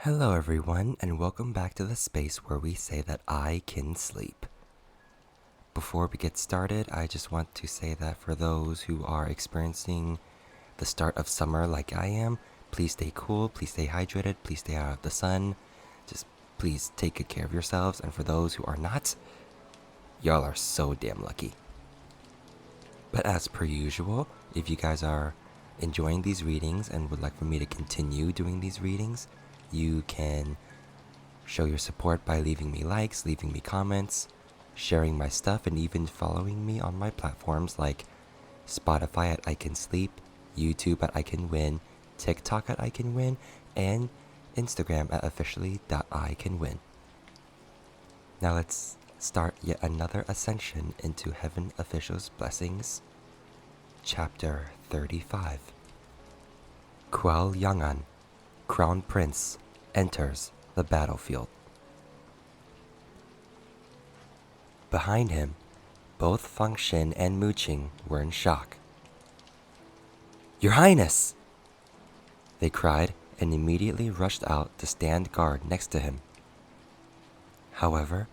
Hello everyone, and welcome back to the space where we say that I can sleep. Before we get started, I just want to say that for those who are experiencing the start of summer like I am, please stay cool, please stay hydrated, please stay out of the sun. Just please take good care of yourselves, and for those who are not, y'all are so damn lucky. But as per usual, if you guys are enjoying these readings and would like for me to continue doing these readings, you can show your support by leaving me likes, leaving me comments, sharing my stuff, and even following me on my platforms like Spotify at iKenSleep, YouTube at iKenWin, TikTok at iKenWin, and Instagram at officially.iKenWin. Now let's start yet another ascension into Heaven Officials' Blessings. Chapter 35. QUELL YONG'AN, Crown Prince, enters the battlefield. Behind him, both Feng Xin and Mu Qing were in shock. "Your Highness!" they cried and immediately rushed out to stand guard next to him. However,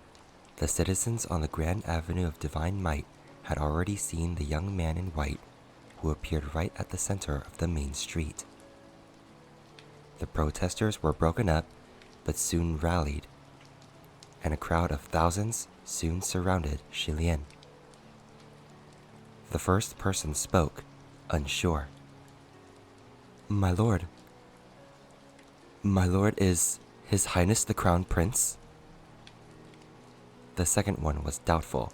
the citizens on the Grand Avenue of Divine Might had already seen the young man in white who appeared right at the center of the main street. The protesters were broken up, but soon rallied, and a crowd of thousands soon surrounded Shilian. The first person spoke, unsure. My lord is His Highness the Crown Prince?" The second one was doubtful.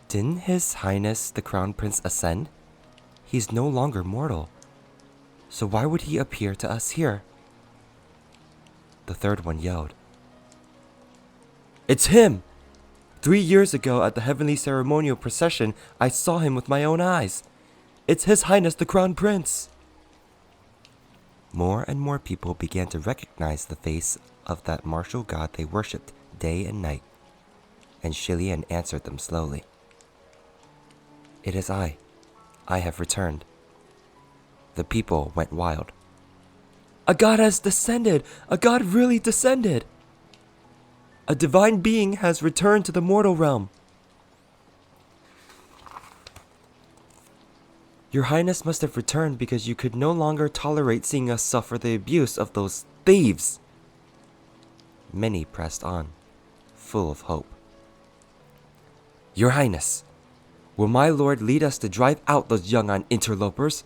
"Didn't His Highness the Crown Prince ascend? He's no longer mortal. So why would he appear to us here?" The third one yelled. "It's him! 3 years ago at the Heavenly Ceremonial Procession, I saw him with my own eyes. It's His Highness the Crown Prince!" More and more people began to recognize the face of that martial god they worshipped day and night, and Shilian answered them slowly. "It is I. I have returned." The people went wild. "A god has descended! A god really descended! A divine being has returned to the mortal realm! Your Highness must have returned because you could no longer tolerate seeing us suffer the abuse of those thieves!" Many pressed on, full of hope. "Your Highness, will my lord lead us to drive out those YONG'AN interlopers?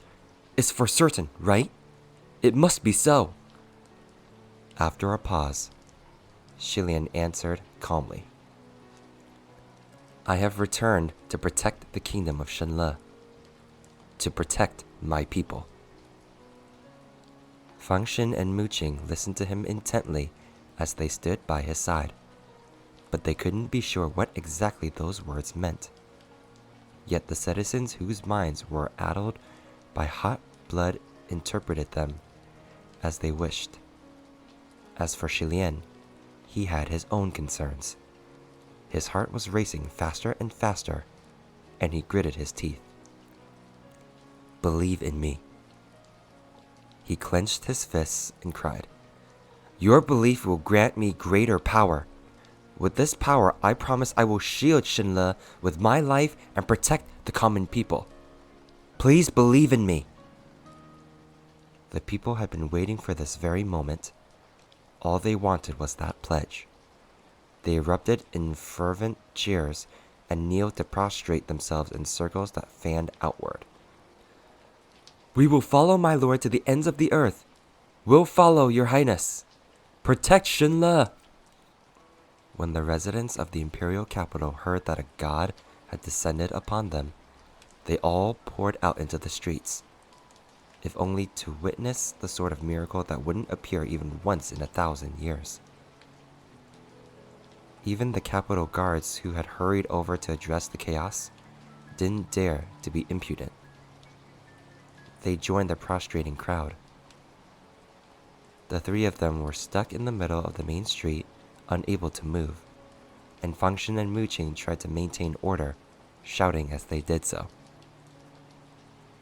It's for certain, right? It must be so." After a pause, Shilian answered calmly. "I have returned to protect the kingdom of Shenle, to protect my people." Feng Xin and Mu Qing listened to him intently as they stood by his side, but they couldn't be sure what exactly those words meant. Yet the citizens whose minds were addled by hot blood interpreted them as they wished. As for Shilian, he had his own concerns. His heart was racing faster and faster, and he gritted his teeth. "Believe in me." He clenched his fists and cried, "Your belief will grant me greater power. With this power, I promise I will shield Shenle with my life and protect the common people. Please believe in me." The people had been waiting for this very moment. All they wanted was that pledge. They erupted in fervent cheers and kneeled to prostrate themselves in circles that fanned outward. "We will follow my lord to the ends of the earth. We'll follow, Your Highness. Protect Shenle." When the residents of the imperial capital heard that a god had descended upon them, they all poured out into the streets, if only to witness the sort of miracle that wouldn't appear even once in 1,000 years. Even the capital guards who had hurried over to address the chaos didn't dare to be impudent. They joined the prostrating crowd. The three of them were stuck in the middle of the main street, unable to move, and Feng Xin and Mu Qing tried to maintain order, shouting as they did so.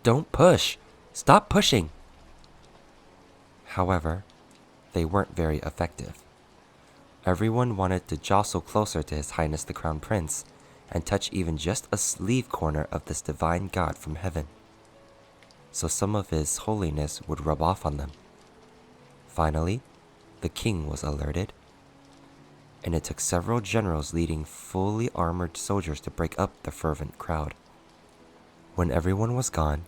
"Don't push! Stop pushing!" However, they weren't very effective. Everyone wanted to jostle closer to His Highness the Crown Prince and touch even just a sleeve corner of this divine god from heaven, so some of His holiness would rub off on them. Finally, the king was alerted, and it took several generals leading fully armored soldiers to break up the fervent crowd. When everyone was gone,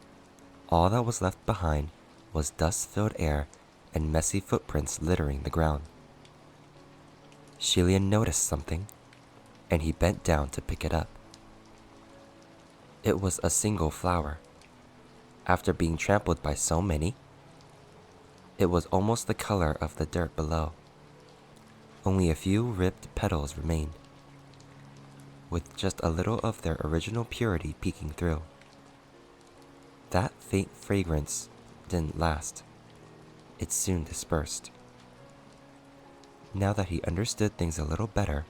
all that was left behind was dust-filled air and messy footprints littering the ground. Shilian noticed something, and he bent down to pick it up. It was a single flower. After being trampled by so many, it was almost the color of the dirt below. Only a few ripped petals remained, with just a little of their original purity peeking through. That faint fragrance didn't last. It soon dispersed. Now that he understood things a little better,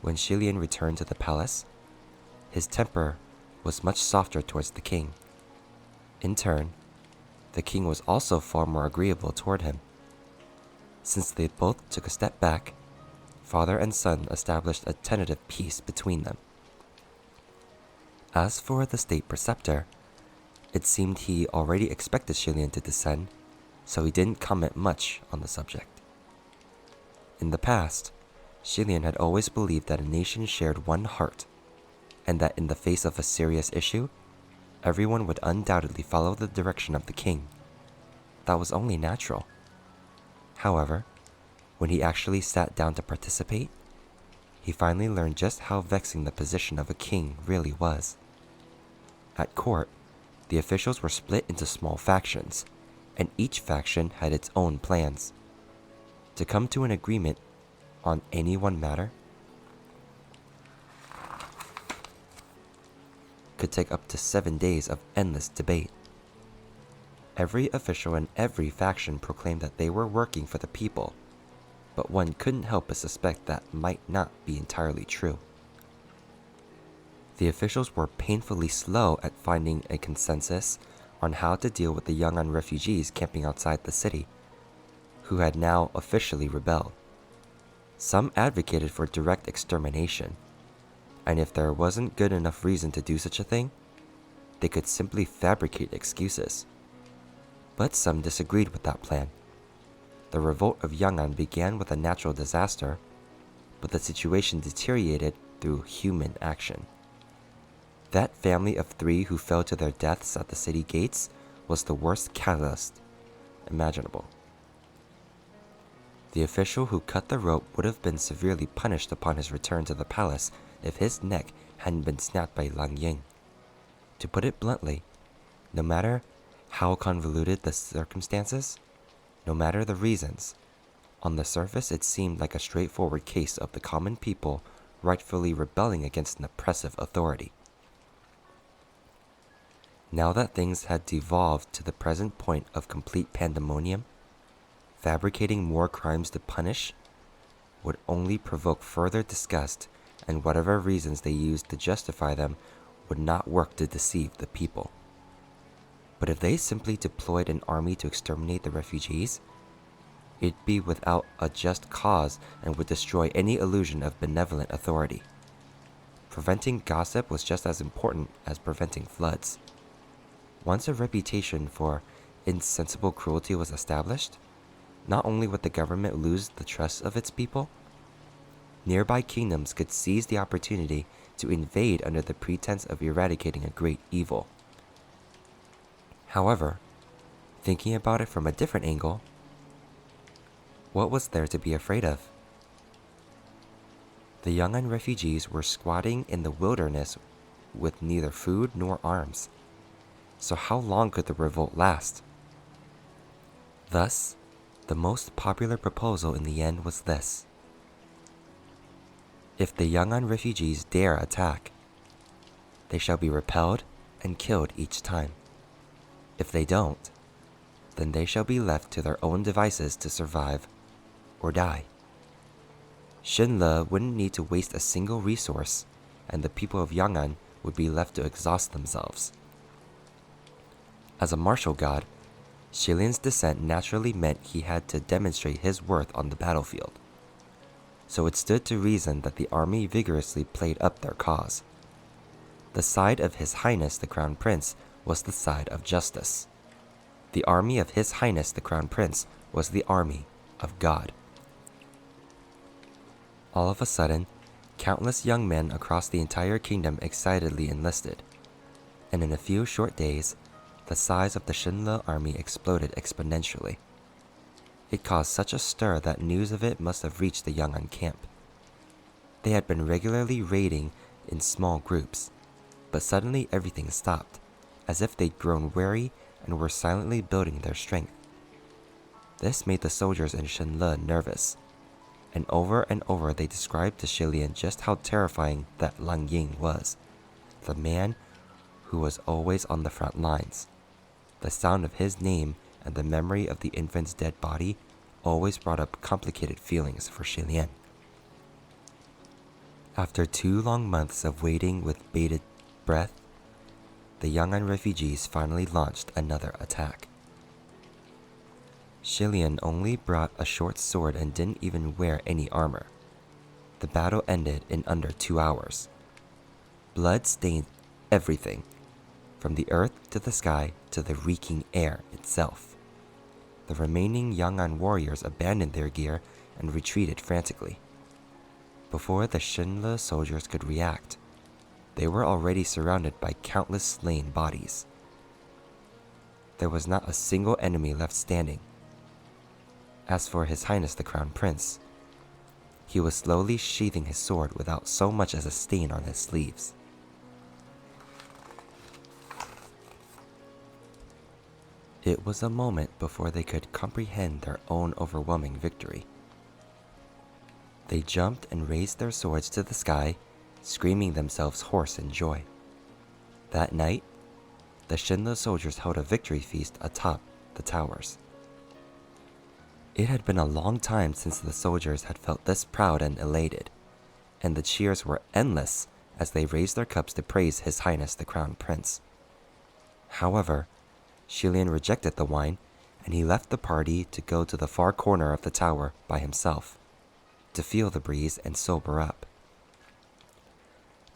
when Shilian returned to the palace, his temper was much softer towards the king. In turn, the king was also far more agreeable toward him. Since they both took a step back, father and son established a tentative peace between them. As for the state preceptor, it seemed he already expected Shilian to descend, so he didn't comment much on the subject. In the past, Shilian had always believed that a nation shared one heart, and that in the face of a serious issue, everyone would undoubtedly follow the direction of the king. That was only natural. However, when he actually sat down to participate, he finally learned just how vexing the position of a king really was. At court, the officials were split into small factions, and each faction had its own plans. To come to an agreement on any one matter could take up to 7 days of endless debate. Every official in every faction proclaimed that they were working for the people, but one couldn't help but suspect that might not be entirely true. The officials were painfully slow at finding a consensus on how to deal with the YONG'AN refugees camping outside the city, who had now officially rebelled. Some advocated for direct extermination, and if there wasn't good enough reason to do such a thing, they could simply fabricate excuses. But some disagreed with that plan. The revolt of YONG'AN began with a natural disaster, but the situation deteriorated through human action. That family of 3 who fell to their deaths at the city gates was the worst catalyst imaginable. The official who cut the rope would have been severely punished upon his return to the palace if his neck hadn't been snapped by Lang Ying. To put it bluntly, no matter how convoluted the circumstances, no matter the reasons, on the surface it seemed like a straightforward case of the common people rightfully rebelling against an oppressive authority. Now that things had devolved to the present point of complete pandemonium, fabricating more crimes to punish would only provoke further disgust, and whatever reasons they used to justify them would not work to deceive the people. But if they simply deployed an army to exterminate the refugees, it'd be without a just cause and would destroy any illusion of benevolent authority. Preventing gossip was just as important as preventing floods. Once a reputation for insensible cruelty was established, not only would the government lose the trust of its people, nearby kingdoms could seize the opportunity to invade under the pretense of eradicating a great evil. However, thinking about it from a different angle, what was there to be afraid of? The YONG'AN refugees were squatting in the wilderness with neither food nor arms. So how long could the revolt last? Thus, the most popular proposal in the end was this. If the YONG'AN refugees dare attack, they shall be repelled and killed each time. If they don't, then they shall be left to their own devices to survive or die. Shenle wouldn't need to waste a single resource, and the people of YONG'AN would be left to exhaust themselves. As a martial god, Shi Lian's descent naturally meant he had to demonstrate his worth on the battlefield. So it stood to reason that the army vigorously played up their cause. The side of His Highness the Crown Prince was the side of justice. The army of His Highness the Crown Prince was the army of God. All of a sudden, countless young men across the entire kingdom excitedly enlisted, and in a few short days, the size of the Shinle army exploded exponentially. It caused such a stir that news of it must have reached the YONG'AN camp. They had been regularly raiding in small groups, but suddenly everything stopped, as if they'd grown weary and were silently building their strength. This made the soldiers in Shinle nervous, and over they described to Shi Lian just how terrifying that Lang Ying was, the man who was always on the front lines. The sound of his name and the memory of the infant's dead body always brought up complicated feelings for Shi Lian. After 2 long months of waiting with bated breath, the YONG'AN refugees finally launched another attack. Shi Lian only brought a short sword and didn't even wear any armor. The battle ended in under 2 hours. Blood stained everything, from the earth to the sky to the reeking air itself. The remaining YONG'AN warriors abandoned their gear and retreated frantically. Before the Shinle soldiers could react, they were already surrounded by countless slain bodies. There was not a single enemy left standing. As for His Highness the Crown Prince, he was slowly sheathing his sword without so much as a stain on his sleeves. It was a moment before they could comprehend their own overwhelming victory. They jumped and raised their swords to the sky, screaming themselves hoarse in joy. That night, the Shinle soldiers held a victory feast atop the towers. It had been a long time since the soldiers had felt this proud and elated, and the cheers were endless as they raised their cups to praise His Highness the Crown Prince. However, Shi Lian rejected the wine, and he left the party to go to the far corner of the tower by himself, to feel the breeze and sober up.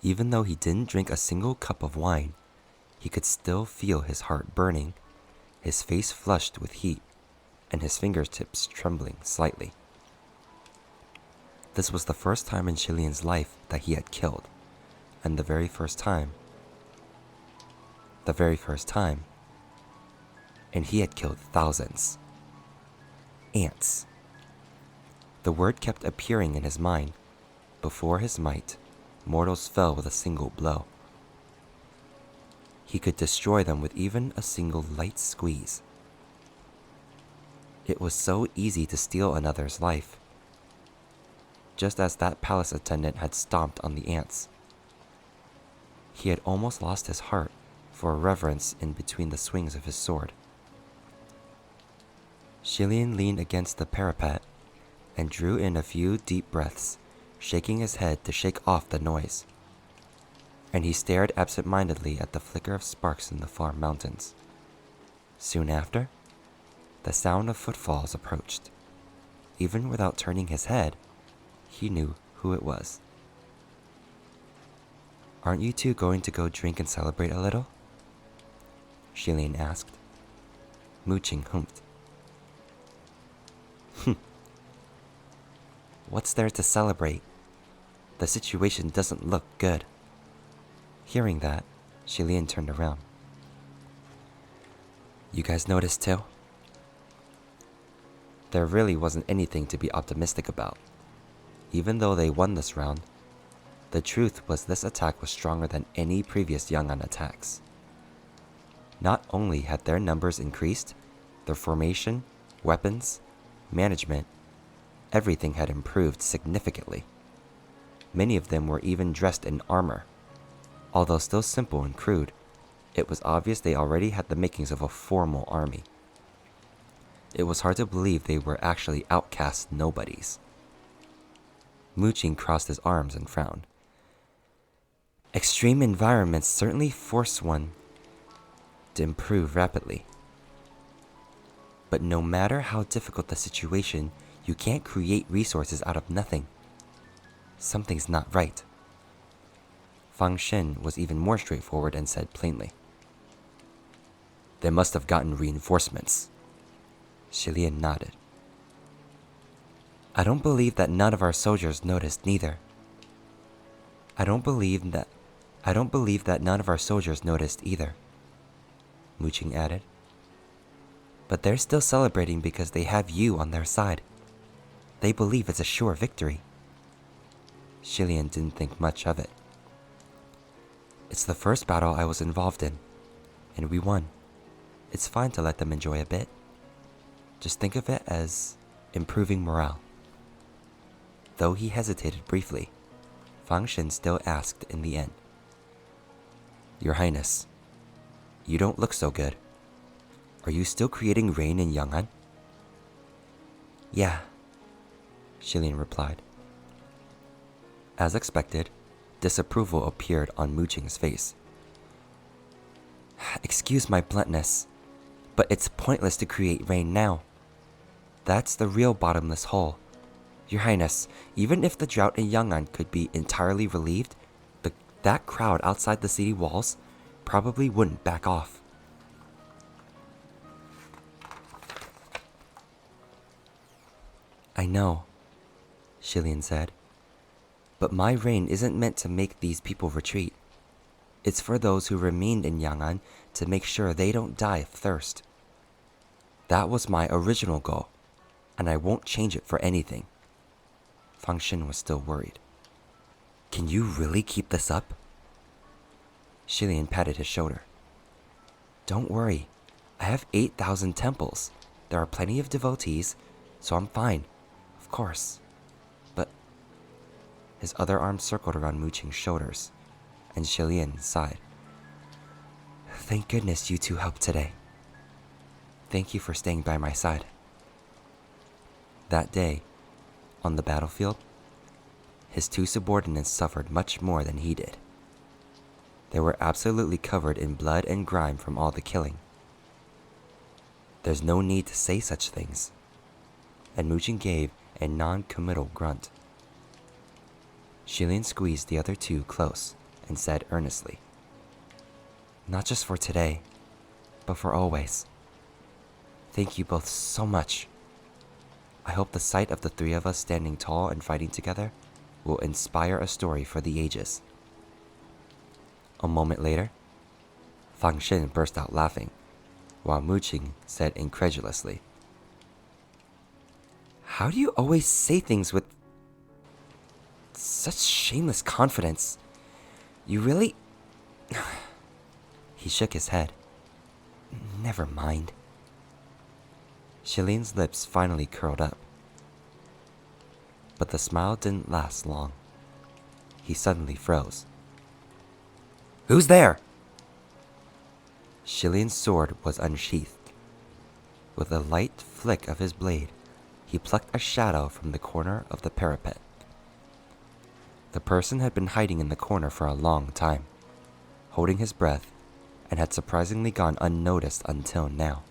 Even though he didn't drink a single cup of wine, he could still feel his heart burning, his face flushed with heat, and his fingertips trembling slightly. This was the first time in Shi Lian's life that he had killed, and the very first time, and he had killed thousands. Ants. The word kept appearing in his mind. Before his might, mortals fell with a single blow. He could destroy them with even a single light squeeze. It was so easy to steal another's life, just as that palace attendant had stomped on the ants. He had almost lost his heart for reverence in between the swings of his sword. Shi Lian leaned against the parapet and drew in a few deep breaths, shaking his head to shake off the noise. And he stared absent-mindedly at the flicker of sparks in the far mountains. Soon after, the sound of footfalls approached. Even without turning his head, he knew who it was. "Aren't you two going to go drink and celebrate a little?" Shi Lian asked. Mu Qing humphed. "What's there to celebrate? The situation doesn't look good." Hearing that, Shi Lian turned around. "You guys noticed too?" There really wasn't anything to be optimistic about. Even though they won this round, the truth was this attack was stronger than any previous YONG'AN attacks. Not only had their numbers increased, their formation, weapons, management, everything had improved significantly. Many of them were even dressed in armor. Although still simple and crude, it was obvious they already had the makings of a formal army. It was hard to believe they were actually outcast nobodies. Mu Qing crossed his arms and frowned. Extreme environments certainly force one to improve rapidly. But no matter how difficult the situation, you can't create resources out of nothing. Something's not right. Fang Shen was even more straightforward and said plainly, "They must have gotten reinforcements." Shilian nodded. "I don't believe that none of our soldiers noticed neither. I don't believe that none of our soldiers noticed either," Muqing added. "But they're still celebrating because they have you on their side. They believe it's a sure victory." Shilian didn't think much of it. "It's the first battle I was involved in, and we won. It's fine to let them enjoy a bit. Just think of it as improving morale." Though he hesitated briefly, Fang Shen still asked in the end, "Your Highness, you don't look so good. Are you still creating rain in YONG'AN?" "Yeah," Shilian replied. As expected, disapproval appeared on Muqing's face. "Excuse my bluntness, but it's pointless to create rain now. That's the real bottomless hole. Your Highness, even if the drought in YONG'AN could be entirely relieved, that crowd outside the city walls probably wouldn't back off." "I know," Shilian said, "but my rain isn't meant to make these people retreat. It's for those who remained in YONG'AN to make sure they don't die of thirst. That was my original goal, and I won't change it for anything." Fang Shen was still worried. "Can you really keep this up?" Shilian patted his shoulder. "Don't worry. I have 8,000 temples. There are plenty of devotees, so I'm fine. Of course. But..." His other arm circled around Muqing's shoulders, and Shilian sighed. "Thank goodness you two helped today. Thank you for staying by my side." That day, on the battlefield, his two subordinates suffered much more than he did. They were absolutely covered in blood and grime from all the killing. There's no need to say such things, and Muqing gave a non-committal grunt. Shilian squeezed the other two close and said earnestly, "Not just for today, but for always. Thank you both so much. I hope the sight of the three of us standing tall and fighting together will inspire a story for the ages." A moment later, Fang Shen burst out laughing, while Muqing said incredulously, "How do you always say things with such shameless confidence? You really..." He shook his head. "Never mind." Shilian's lips finally curled up. But the smile didn't last long. He suddenly froze. "Who's there?" Shilian's sword was unsheathed. With a light flick of his blade, he plucked a shadow from the corner of the parapet. The person had been hiding in the corner for a long time, holding his breath, and had surprisingly gone unnoticed until now.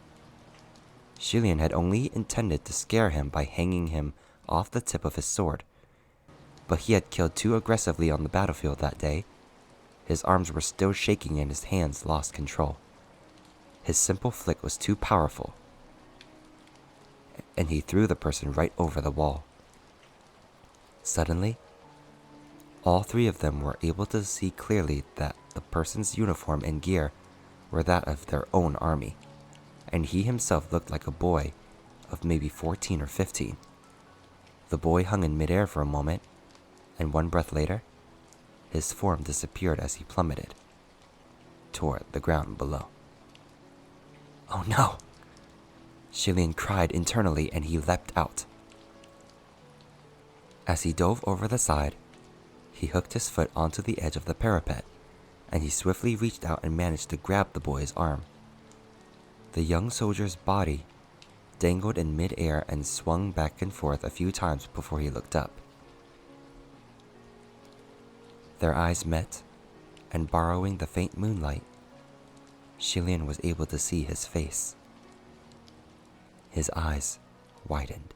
Shilian had only intended to scare him by hanging him off the tip of his sword, but he had killed too aggressively on the battlefield that day. His arms were still shaking and his hands lost control. His simple flick was too powerful, and he threw the person right over the wall. Suddenly, all three of them were able to see clearly that the person's uniform and gear were that of their own army, and he himself looked like a boy of maybe 14 or 15. The boy hung in midair for a moment, and one breath later, his form disappeared as he plummeted toward the ground below. "Oh no!" Shilian cried internally, and he leapt out. As he dove over the side, he hooked his foot onto the edge of the parapet, and he swiftly reached out and managed to grab the boy's arm. The young soldier's body dangled in mid-air and swung back and forth a few times before he looked up. Their eyes met, and borrowing the faint moonlight, Shilian was able to see his face. His eyes widened.